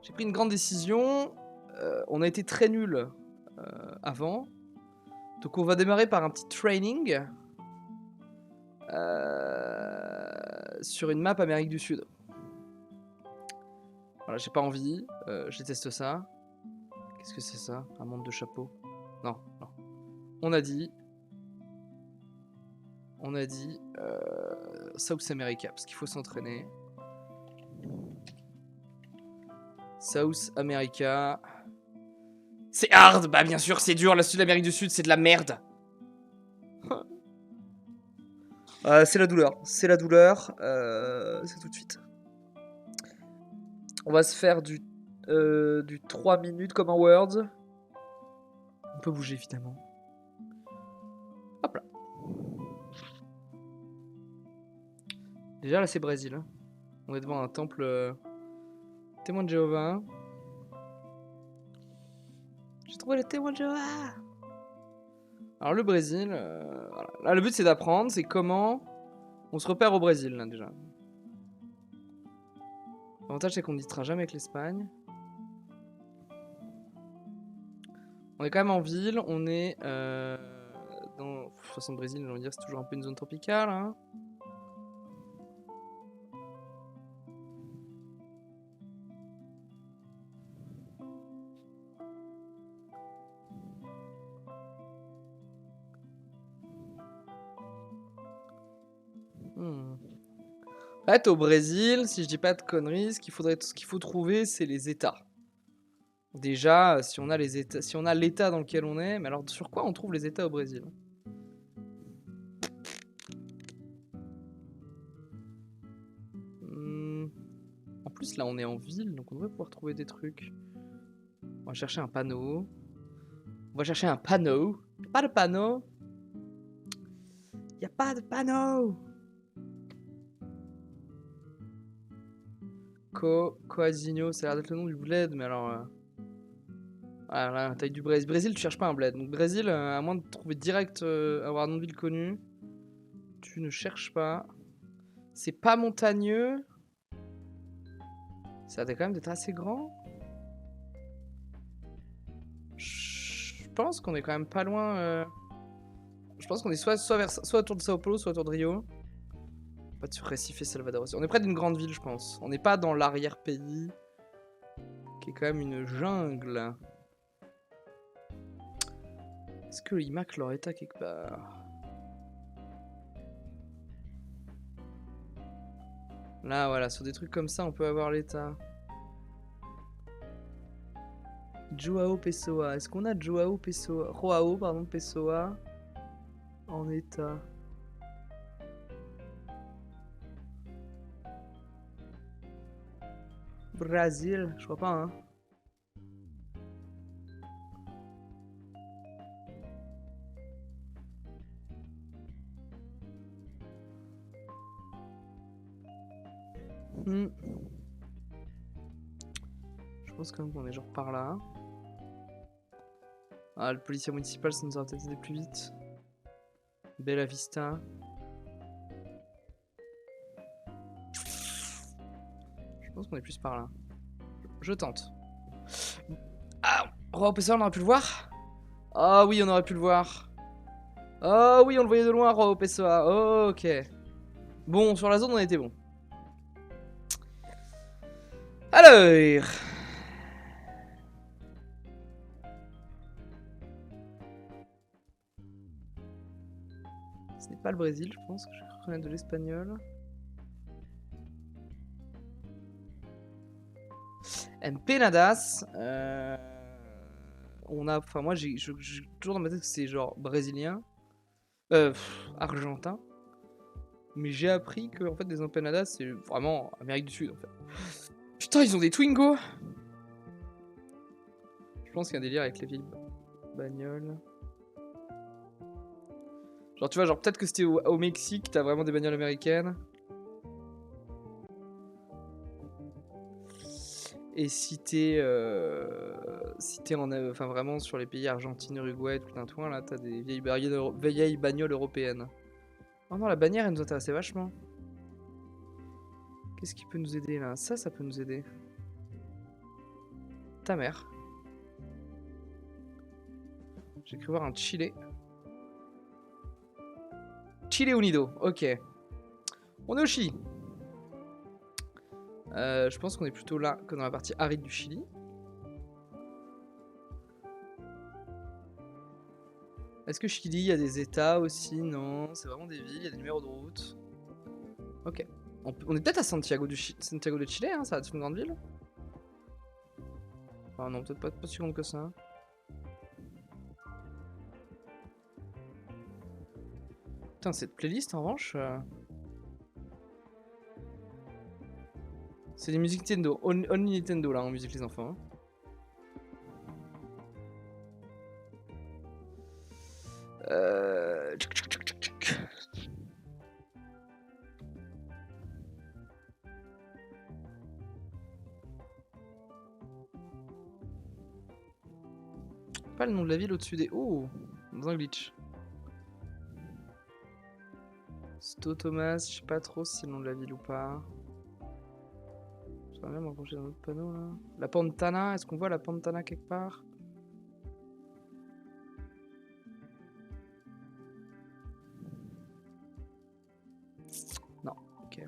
J'ai pris une grande décision. On a été très nuls avant. Donc on va démarrer par un petit training sur une map Amérique du Sud. Voilà, j'ai pas envie. Je déteste ça. Qu'est-ce que c'est ça? Un monde de chapeau? Non, non. On a dit South America, parce qu'il faut s'entraîner. South America. C'est hard, bah bien sûr c'est dur, la Sud-Amérique du Sud c'est de la merde. C'est la douleur, c'est la douleur, c'est tout de suite. On va se faire du 3 minutes comme un Words. On peut bouger évidemment. Hop là. Déjà là c'est Brésil. Hein. On est devant un temple témoin de Jéhovah. J'ai trouvé le témoin de Jéhovah. Alors le Brésil, voilà. Là le but c'est d'apprendre, c'est comment on se repère au Brésil là déjà. L'avantage c'est qu'on ne distraira jamais avec l'Espagne. On est quand même en ville, on est dans... De toute façon le Brésil, on va dire c'est toujours un peu une zone tropicale. Hein. En fait, au Brésil, si je dis pas de conneries, ce qu'il faut trouver, c'est les États. Déjà, si on a les États, si on a l'État dans lequel on est, mais alors sur quoi on trouve les États au Brésil? En plus, là, on est en ville, donc on devrait pouvoir trouver des trucs. On va chercher un panneau. On va chercher un panneau. Y'a pas de panneau. Y'a pas de panneau. Coasinho, ça a l'air d'être le nom du bled, mais alors... Voilà, la taille du Brésil. Brésil, tu cherches pas un bled. Donc Brésil, à moins de trouver direct, avoir un nom de ville connu, tu ne cherches pas. C'est pas montagneux. Ça a quand même d'être assez grand. Je pense qu'on est quand même pas loin. Je pense qu'on est soit autour de Sao Paulo, soit autour de Rio. Pas sur Recife et Salvador aussi. On est près d'une grande ville, je pense. On n'est pas dans l'arrière-pays, qui est quand même une jungle. Est-ce que l'IMAC leur état quelque part? Là, voilà, sur des trucs comme ça, on peut avoir l'état. Joao Pessoa. Est-ce qu'on a Joao Pessoa? Joao, pardon, Pessoa en état? Brésil, je crois pas, hein. Je pense quand même qu'on est genre par là. Ah, le policier municipal, ça nous aurait peut-être aidé plus vite. Bella Vista. Je pense qu'on est plus par là. Je tente. Ah, Roi Pessoa, on aurait pu le voir? Ah oui, on aurait pu le voir. Oh oui, on le voyait de loin, Roi Pessoa. Ok. Bon, sur la zone, on était bon. Alors... Ce n'est pas le Brésil, je pense que je vais reconnaître de l'espagnol. Empenadas. On a... Enfin, moi, j'ai toujours dans ma tête que c'est genre brésilien. Argentin. Mais j'ai appris que en fait, des empanadas, c'est vraiment Amérique du Sud, en fait. Putain, ils ont des Twingo. Je pense qu'il y a un délire avec les vieilles bagnoles. Genre, tu vois, genre peut-être que c'était au Mexique, t'as vraiment des bagnoles américaines. Et si t'es enfin vraiment sur les pays Argentine, Uruguay, tout un toit, là, t'as des vieilles bagnoles européennes. Oh non, la bannière, elle nous intéressait vachement. Qu'est-ce qui peut nous aider là? Ça peut nous aider. Ta mère. J'ai cru voir un Chile. Chile Unido, ok. On est au Chili. Je pense qu'on est plutôt là que dans la partie aride du Chili. Est-ce que Chili, il y a des états aussi? Non, c'est vraiment des villes, il y a des numéros de route. Ok. On est peut-être à Santiago de Chile, hein, ça va être une grande ville. Ah non, peut-être pas si grande que ça. Putain, cette playlist en revanche. C'est des musiques Nintendo. Only Nintendo là en musique les enfants. Hein. Pas le nom de la ville au-dessus des... Oh, dans un glitch. Sto Thomas, je sais pas trop si c'est le nom de la ville ou pas. J'aimerais bien m'approcher d'un autre panneau là. La Pantana, est-ce qu'on voit la Pantana quelque part? Non, ok.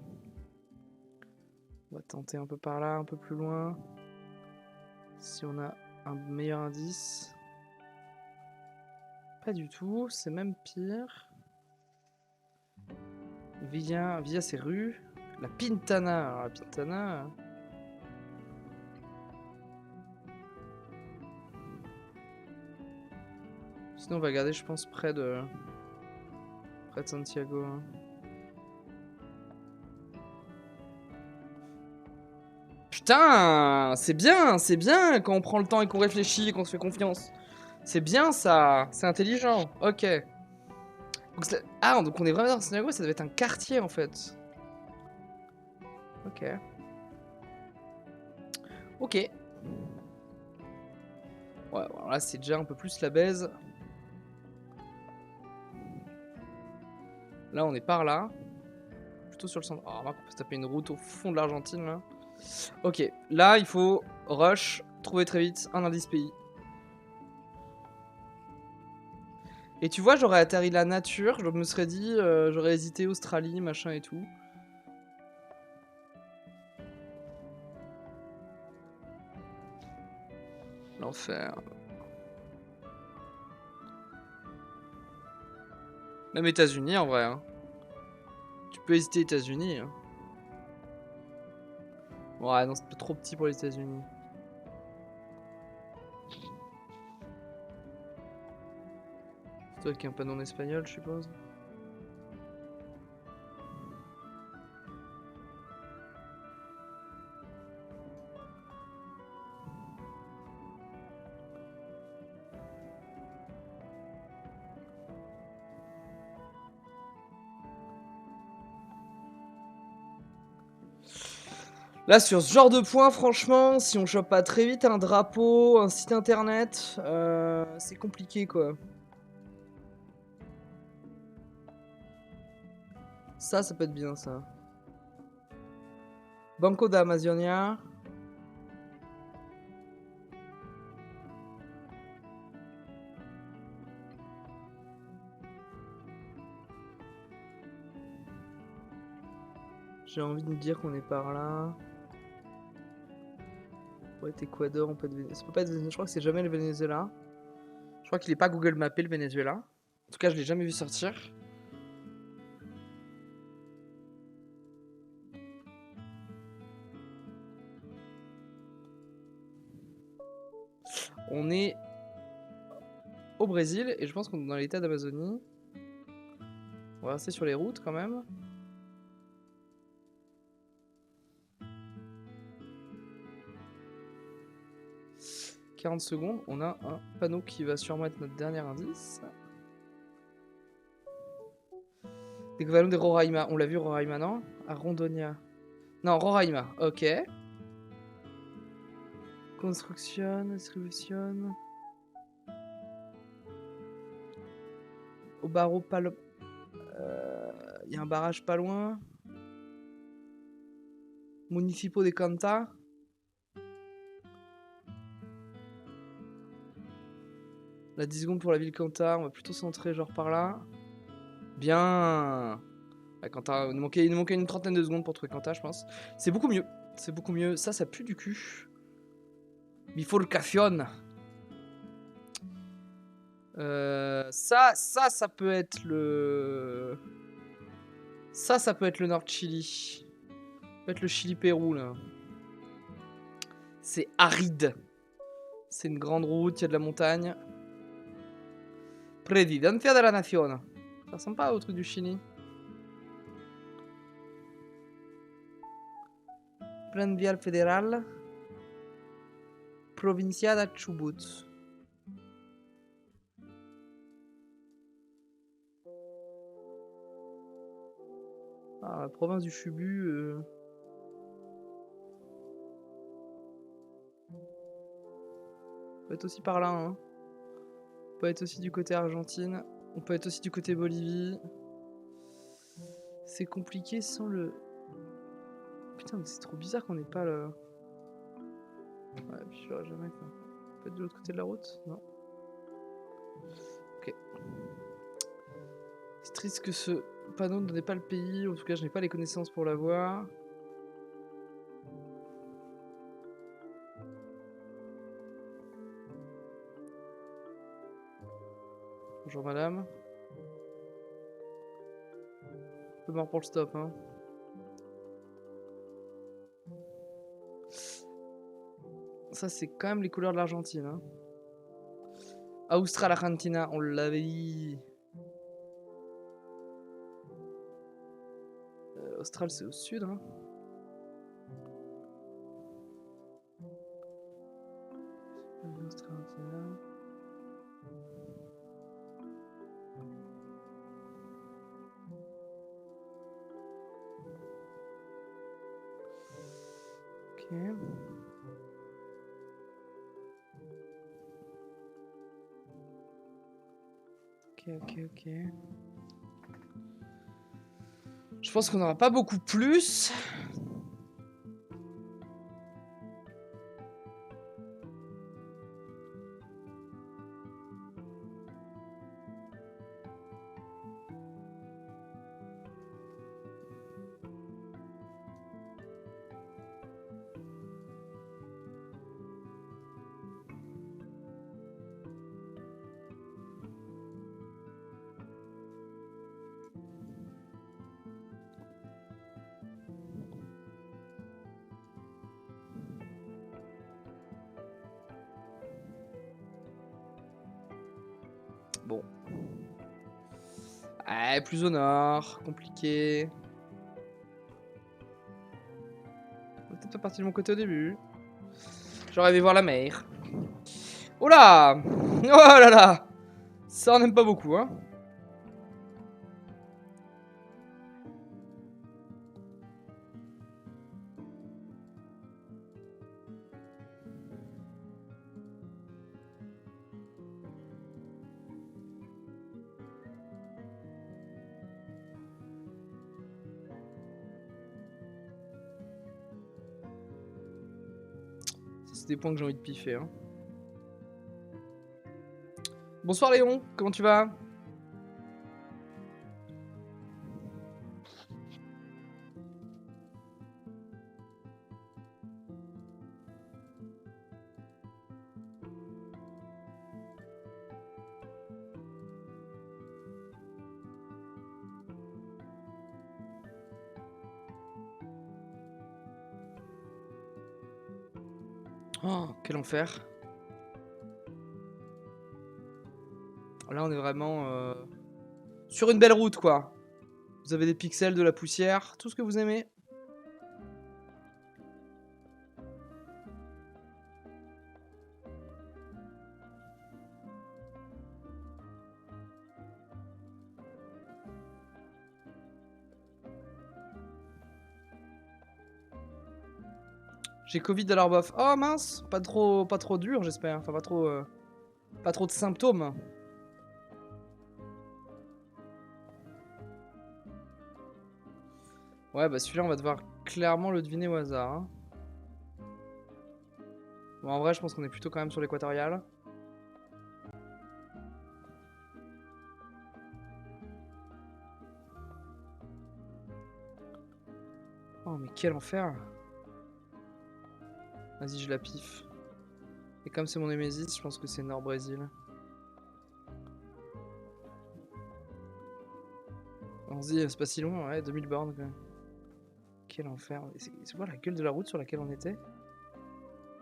On va tenter un peu par là, un peu plus loin. Si on a un meilleur indice. Pas du tout, c'est même pire. Via c'est rue. La Pintana. Alors la Pintana. Sinon on va garder je pense près de Santiago. Hein. Putain, c'est bien quand on prend le temps et qu'on réfléchit et qu'on se fait confiance. C'est bien ça, c'est intelligent. Ok. Donc, donc on est vraiment dans Santiago, ça devait être un quartier en fait. Ok. Ok. Ouais, alors là c'est déjà un peu plus la baise. Là on est par là. Plutôt sur le centre. Oh, on peut se taper une route au fond de l'Argentine là. Ok, là il faut rush, trouver très vite un indice pays. Et tu vois, j'aurais atterri la nature, je me serais dit, j'aurais hésité Australie, machin et tout. L'enfer. Même États-Unis en vrai. Hein. Tu peux hésiter États-Unis. Hein. Ouais, non, c'est trop petit pour les États-Unis. C'est toi qui as un panneau en espagnol, je suppose. Là, sur ce genre de point, franchement, si on chope pas très vite un drapeau, un site internet, c'est compliqué quoi. Ça peut être bien ça. Banco da Amazonia. J'ai envie de me dire qu'on est par là. Ouais, Équateur, on peut être... Ça peut pas être... Je crois que c'est jamais le Venezuela. Je crois qu'il est pas Google Mappé le Venezuela. En tout cas, je l'ai jamais vu sortir. On est au Brésil et je pense qu'on est dans l'état d'Amazonie. On va rester sur les routes quand même. « 40 secondes, on a un panneau qui va sûrement être notre dernier indice. L'équivalent de Roraima. On l'a vu Roraima, non? À Rondonia. Non, Roraima, ok. Construction, distribution. Au barreau Palo. Il y a un barrage pas loin. Municipio de Canta. La 10 secondes pour la ville Cantar, on va plutôt centrer genre par là. Bien. Ouais, Cantar, il nous manquait une trentaine de secondes pour trouver Cantar, je pense. C'est beaucoup mieux. C'est beaucoup mieux. Ça pue du cul. Bifurcation. Ça peut être le... Ça peut être le Nord Chili. Ça peut être le Chili-Pérou, là. C'est aride. C'est une grande route, il y a de la montagne. Presidencia de la Nación. Ça ressemble pas au truc du Chili. Plan vial fédéral. Provincia de Chubut. Ah, la province du Chubut. On peut être aussi par là, hein. On peut être aussi du côté Argentine. On peut être aussi du côté Bolivie. C'est compliqué sans le... Putain, mais c'est trop bizarre qu'on n'ait pas le... Ouais, puis je verrai jamais quoi. On peut être de l'autre côté de la route? Non. Ok. C'est triste que ce panneau ne donnait pas le pays. En tout cas, je n'ai pas les connaissances pour l'avoir. Bonjour madame. Un peu mort pour le stop, hein. Ça, c'est quand même les couleurs de l'Argentine, hein. Austral Argentina, on l'avait dit. Austral, c'est au sud, hein. Austral Argentina. Ok. Ok. Je pense qu'on n'aura pas beaucoup plus. Bon. Ah, plus au nord, compliqué. On est peut-être pas parti de mon côté au début. J'aurais aimé voir la mer. Oh là! Oh là là! Ça on n'aime pas beaucoup, hein. C'est des points que j'ai envie de piffer, hein. Bonsoir Léon, comment tu vas? Oh, quel enfer. Là, on est vraiment sur une belle route, quoi. Vous avez des pixels, de la poussière, tout ce que vous aimez. J'ai Covid alors bof. Oh mince, pas trop dur, j'espère. Enfin, pas trop de symptômes. Ouais, bah celui-là, on va devoir clairement le deviner au hasard, hein. Bon, en vrai, je pense qu'on est plutôt quand même sur l'équatorial. quel enfer. Vas-y, je la piffe. Et comme c'est mon Némésis, je pense que c'est Nord-Brésil. Vas-y, c'est pas si long, ouais, 2000 bornes quand même. Quel enfer. C'est quoi la gueule de la route sur laquelle on était?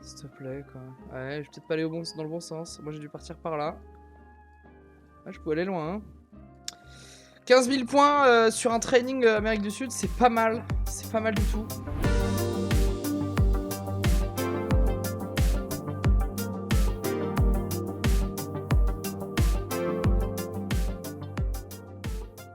S'il te plaît, quoi. Ouais, je vais peut-être pas aller dans le bon sens. Moi, j'ai dû partir par là. Ouais, je peux aller loin, hein. 15 000 points sur un training Amérique du Sud, c'est pas mal. C'est pas mal du tout.